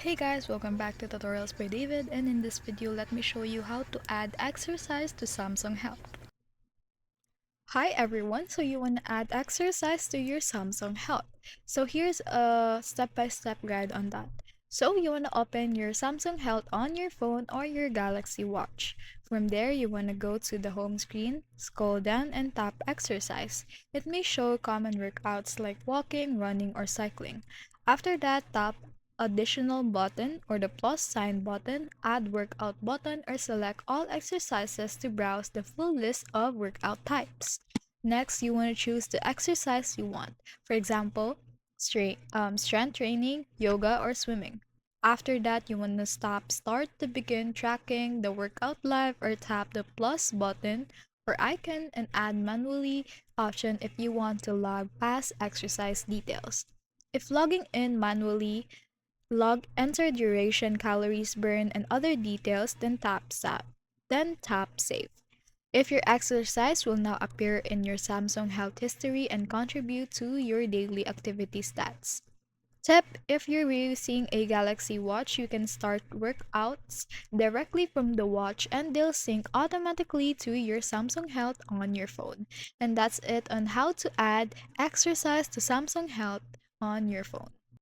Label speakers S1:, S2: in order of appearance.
S1: Hey guys, welcome back to Tutorials by David, and in this video let me show you how to add exercise to Samsung Health. Hi everyone, so you want to add exercise to your Samsung Health. So here's a step-by-step guide on that. So you want to open your Samsung Health on your phone or your Galaxy Watch. From there, you want to go to the home screen, scroll down and tap exercise. It may show common workouts like walking, running, or cycling. After that, tap additional button or the plus sign button, add workout button, or select all exercises to browse the full list of workout types. Next, you want to choose the exercise you want. For example, strength training, yoga, or swimming. After that, you want to start to begin tracking the workout live or tap the plus button or icon and add manually option if you want to log past exercise details. If logging in manually, enter duration, calories burned, and other details, then tap save. If your exercise will now appear in your Samsung Health history and contribute to your daily activity stats. Tip: if you're using a Galaxy Watch, you can start workouts directly from the watch and they'll sync automatically to your Samsung Health on your phone. And that's it on how to add exercise to Samsung Health on your phone.